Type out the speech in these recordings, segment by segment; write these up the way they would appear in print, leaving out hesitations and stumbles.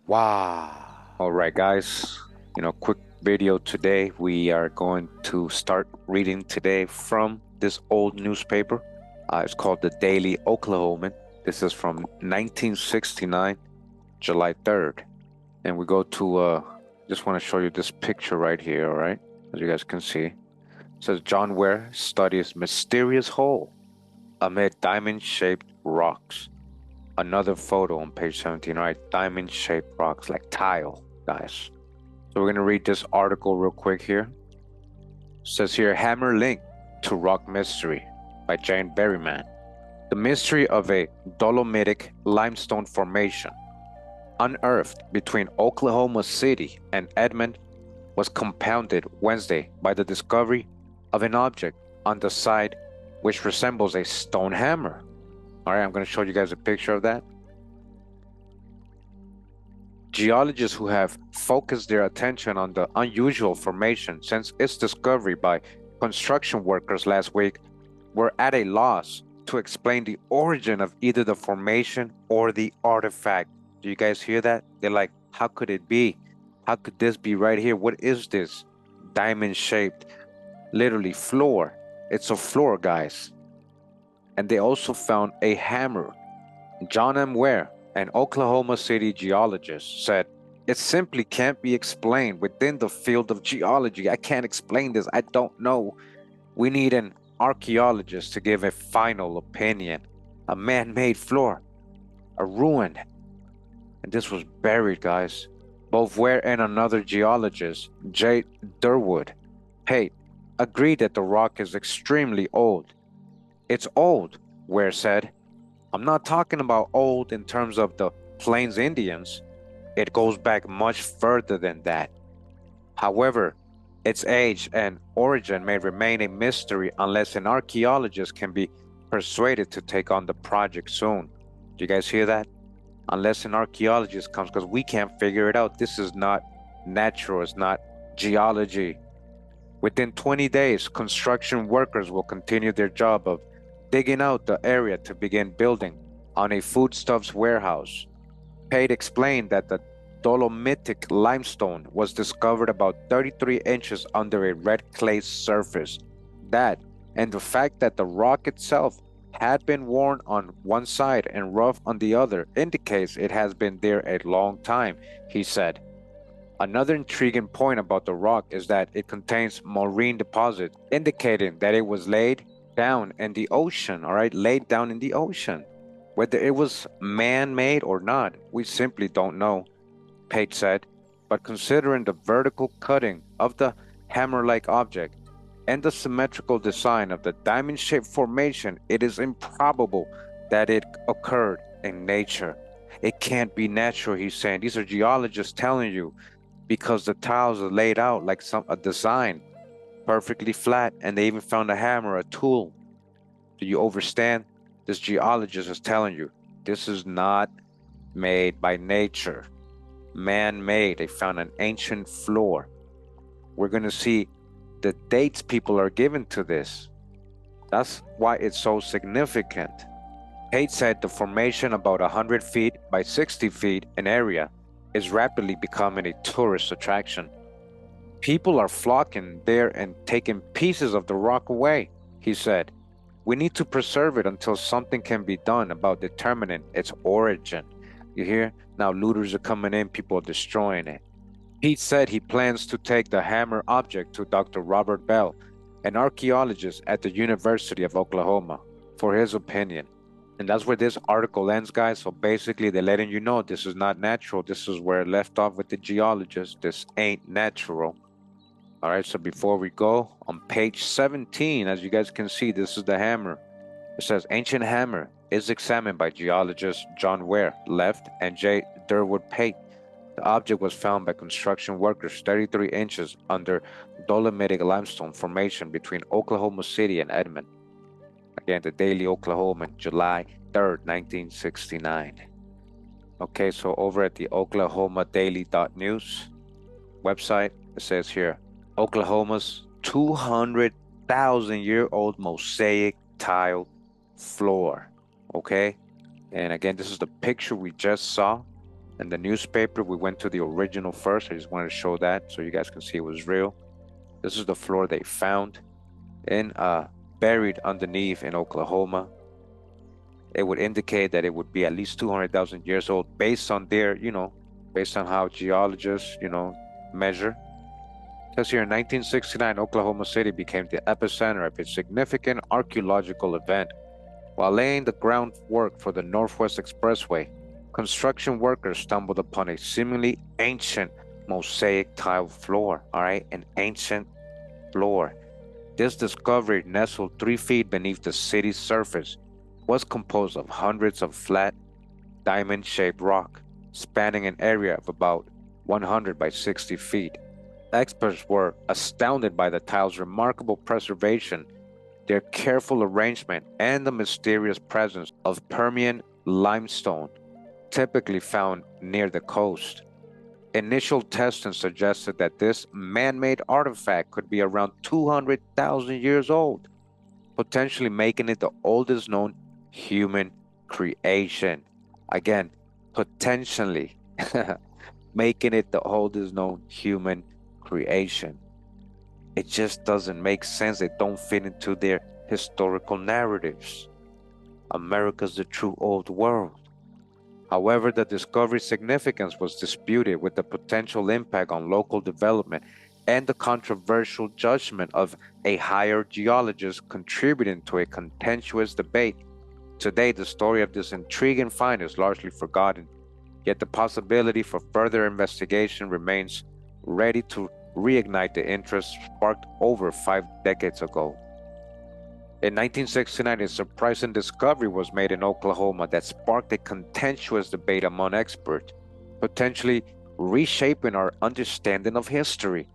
Wow. All right, guys, quick video today. We are going to start reading today from this old newspaper. It's called the Daily Oklahoman. This is from 1969, July 3rd. And we go to, just want to show you this picture right here, all right? As you guys can see, it says John Ware studies mysterious hole amid diamond-shaped rocks. Another photo on page 17, right? Diamond-shaped rocks, like tile, guys. So we're going to read this article real quick here. It says here, Hammer Link to Rock Mystery by Jane Berryman. The mystery of a dolomitic limestone formation unearthed between Oklahoma City and Edmond was compounded Wednesday by the discovery of an object on the site which resembles a stone hammer. All right, I'm going to show you guys a picture of that. Geologists who have focused their attention on the unusual formation since its discovery by construction workers last week were at a loss to explain the origin of either the formation or the artifact. Do you guys hear that? They're like, how could it be? How could this be right here? What is this? Diamond shaped, literally floor. It's a floor, guys. And they also found a hammer. John M. Ware, an Oklahoma City geologist, said, "It simply can't be explained within the field of geology. I can't explain this. I don't know. We need an archaeologist to give a final opinion. A man-made floor, a ruin." And this was buried, guys. Both Ware and another geologist, J. Durwood Pate, agreed that the rock is extremely old. "It's old," Ware said. "I'm not talking about old in terms of the Plains Indians. It goes back much further than that. However, its age and origin may remain a mystery unless an archaeologist can be persuaded to take on the project soon." Do you guys hear that? Unless an archaeologist comes, because we can't figure it out. This is not natural, it's not geology. Within 20 days, construction workers will continue their job of digging out the area to begin building on a foodstuffs warehouse. Pate explained that the dolomitic limestone was discovered about 33 inches under a red clay surface. That, and the fact that the rock itself had been worn on one side and rough on the other, indicates it has been there a long time, he said. Another intriguing point about the rock is that it contains marine deposit, indicating that it was laid down in the ocean, all right, laid down in the ocean. Whether it was man-made or not, we simply don't know, Pate said. But considering the vertical cutting of the hammer-like object and the symmetrical design of the diamond-shaped formation, it is improbable that it occurred in nature. It can't be natural, he's saying. These are geologists telling you, because the tiles are laid out like a design, perfectly flat, and they even found a hammer, a tool. Do you understand? This geologist is telling you, this is not made by nature. Man-made. They found an ancient floor. We're going to see the dates people are given to this. That's why it's so significant. Pate said the formation, about 100 feet by 60 feet in area, is rapidly becoming a tourist attraction. People are flocking there and taking pieces of the rock away, he said. We need to preserve it until something can be done about determining its origin. You hear? Now looters are coming in, people are destroying it. Pete said he plans to take the hammer object to Dr. Robert Bell, an archaeologist at the University of Oklahoma, for his opinion. And that's where this article ends, guys. So basically, they're letting you know this is not natural. This is where it left off with the geologist. This ain't natural. All right, so before we go, on page 17, as you guys can see, this is the hammer. It says, ancient hammer is examined by geologist John Ware, left, and J. Durwood Pate. The object was found by construction workers 33 inches under dolomitic limestone formation between Oklahoma City and Edmond. Again, the Daily Oklahoman, July 3rd, 1969. Okay, so over at the oklahomadaily.news website, it says here, Oklahoma's 200,000-year-old mosaic tile floor. Okay, and again, this is the picture we just saw. And the newspaper, we went to the original first. I just wanted to show that so you guys can see it was real. This is the floor they found in buried underneath in Oklahoma. It would indicate that it would be at least 200,000 years old based on their, based on how geologists, measure. It says here in 1969, Oklahoma City became the epicenter of a significant archaeological event. While laying the groundwork for the Northwest Expressway, construction workers stumbled upon a seemingly ancient mosaic tile floor, all right, an ancient floor. This discovery, nestled 3 feet beneath the city's surface, was composed of hundreds of flat, diamond-shaped rock, spanning an area of about 100 by 60 feet. Experts were astounded by the tile's remarkable preservation, their careful arrangement, and the mysterious presence of Permian limestone, typically found near the coast. Initial testing suggested that this man-made artifact could be around 200,000 years old, potentially making it the oldest known human creation. Again, potentially making it the oldest known human creation. It just doesn't make sense. It don't fit into their historical narratives. America's the true old world. However, the discovery's significance was disputed, with the potential impact on local development and the controversial judgment of a higher geologist contributing to a contentious debate. Today, the story of this intriguing find is largely forgotten, yet the possibility for further investigation remains ready to reignite the interest sparked over 5 decades ago. In 1969, a surprising discovery was made in Oklahoma that sparked a contentious debate among experts, potentially reshaping our understanding of history.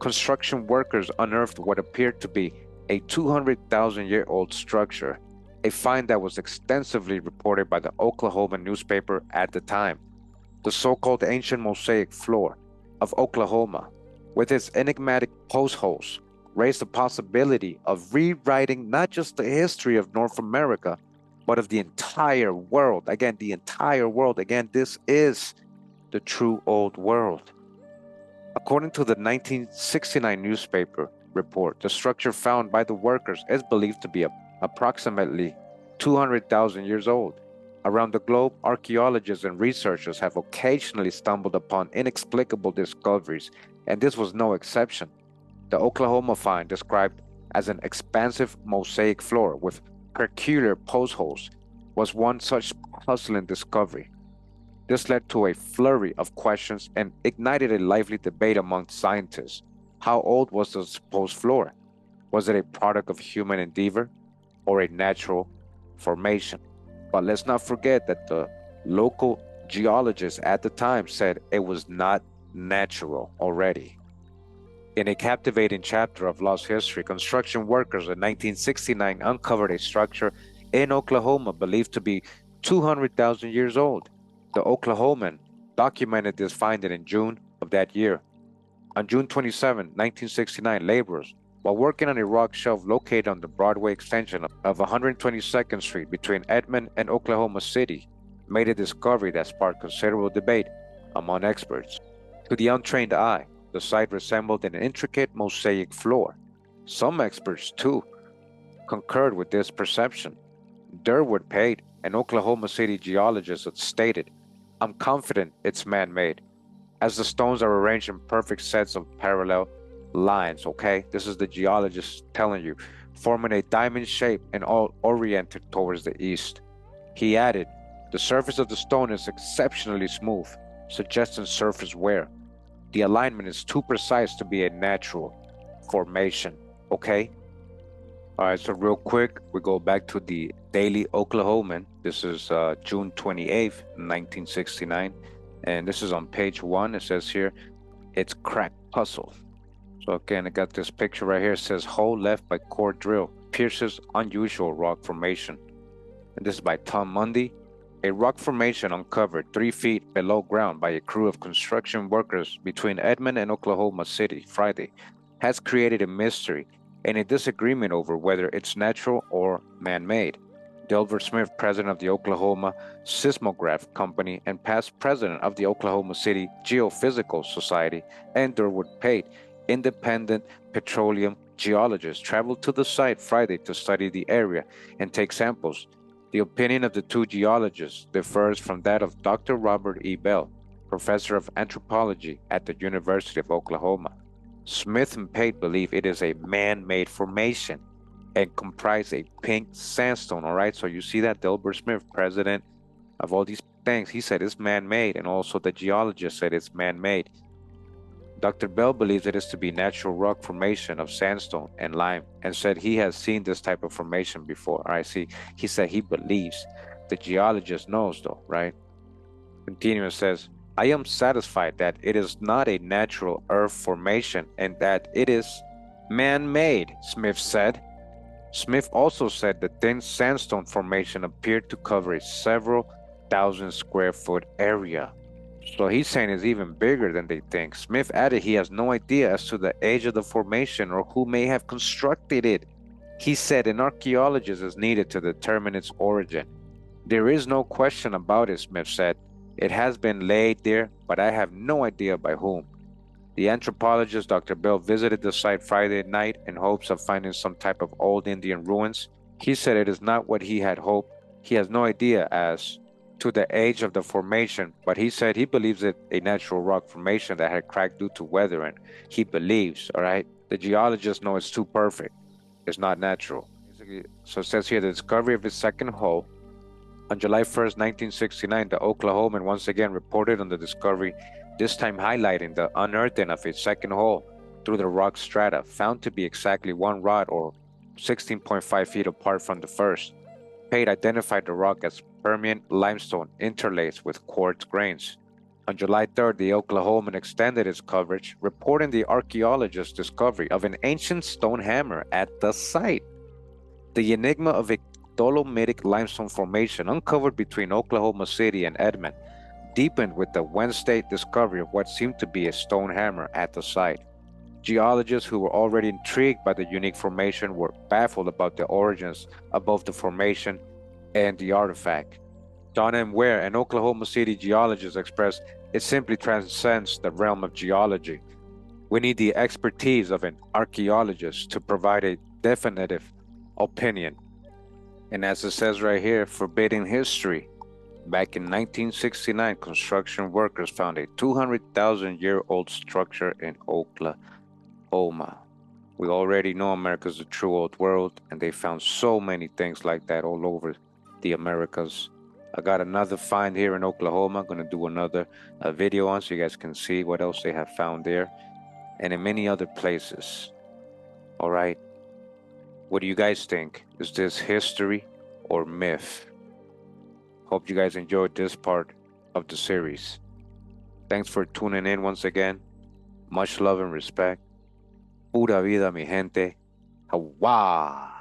Construction workers unearthed what appeared to be a 200,000-year-old structure, a find that was extensively reported by the Oklahoma newspaper at the time. The so-called ancient mosaic floor of Oklahoma, with its enigmatic post holes, raised the possibility of rewriting not just the history of North America, but of the entire world. Again, the entire world. Again, this is the true old world. According to the 1969 newspaper report, the structure found by the workers is believed to be approximately 200,000 years old. Around the globe, archaeologists and researchers have occasionally stumbled upon inexplicable discoveries, and this was no exception. The Oklahoma find, described as an expansive mosaic floor with peculiar post holes, was one such puzzling discovery. This led to a flurry of questions and ignited a lively debate among scientists. How old was the supposed floor? Was it a product of human endeavor or a natural formation? But let's not forget that the local geologists at the time said it was not natural already. In a captivating chapter of lost history, construction workers in 1969 uncovered a structure in Oklahoma believed to be 200,000 years old. The Oklahoman documented this finding in June of that year. On June 27, 1969, laborers, while working on a rock shelf located on the Broadway extension of 122nd Street between Edmond and Oklahoma City, made a discovery that sparked considerable debate among experts. To the untrained eye, the site resembled an intricate mosaic floor. Some experts, too, concurred with this perception. Durwood Pate, an Oklahoma City geologist, stated, "I'm confident it's man-made, as the stones are arranged in perfect sets of parallel lines," okay? This is the geologist telling you, forming a diamond shape and all oriented towards the east. He added, "The surface of the stone is exceptionally smooth, suggesting surface wear. The alignment is too precise to be a natural formation," okay? All right, so real quick, we go back to the Daily Oklahoman. This is June 28th, 1969. And this is on page 1. It says here, "It's crack puzzle." So again, I got this picture right here. It says, "Hole left by core drill pierces unusual rock formation." And this is by Tom Mundy. A rock formation uncovered 3 feet below ground by a crew of construction workers between Edmond and Oklahoma City Friday has created a mystery and a disagreement over whether it's natural or man-made. Delbert Smith, president of the Oklahoma Seismograph Company and past president of the Oklahoma City Geophysical Society, and Durwood Pate, independent petroleum geologist, traveled to the site Friday to study the area and take samples. The opinion of the two geologists differs from that of Dr. Robert E. Bell, professor of anthropology at the University of Oklahoma. Smith and Pate believe it is a man-made formation and comprise a pink sandstone. All right, so you see that Delbert Smith, president of all these things, he said it's man-made, and also the geologist said it's man-made. Dr. Bell believes it is to be natural rock formation of sandstone and lime, and said he has seen this type of formation before. All right, see, he said he believes. The geologist knows, though, right? Continuing says, I am satisfied that it is not a natural earth formation and that it is man-made, Smith said. Smith also said the thin sandstone formation appeared to cover a several thousand square foot area. So he's saying it's even bigger than they think. Smith added he has no idea as to the age of the formation or who may have constructed it. He said an archaeologist is needed to determine its origin. There is no question about it, Smith said. It has been laid there, but I have no idea by whom. The anthropologist Dr. Bell visited the site Friday night in hopes of finding some type of old Indian ruins. He said it is not what he had hoped. He has no idea as to the age of the formation, but he said he believes it a natural rock formation that had cracked due to weathering. He believes, all right? The geologists know it's too perfect. It's not natural. So it says here the discovery of his second hole on July 1st, 1969, the Oklahoman once again reported on the discovery, this time highlighting the unearthing of a second hole through the rock strata, found to be exactly one rod or 16.5 feet apart from the first. Pate identified the rock as Permian limestone interlaced with quartz grains. On July 3rd, the Oklahoman extended its coverage, reporting the archaeologist's discovery of an ancient stone hammer at the site. The enigma of a dolomitic limestone formation uncovered between Oklahoma City and Edmond deepened with the Wednesday discovery of what seemed to be a stone hammer at the site. Geologists who were already intrigued by the unique formation were baffled about the origins of both the formation and the artifact. Don M. Ware, an Oklahoma City geologist, expressed, it simply transcends the realm of geology. We need the expertise of an archaeologist to provide a definitive opinion. And as it says right here, forbidden history. Back in 1969, construction workers found a 200,000-year-old structure in Oklahoma. We already know America's a true old world, and they found so many things like that all over the Americas. I got another find here in Oklahoma. I'm going to do another video on so you guys can see what else they have found there, and in many other places. All right. What do you guys think? Is this history or myth? Hope you guys enjoyed this part of the series. Thanks for tuning in once again. Much love and respect. Pura vida, mi gente. Hawa.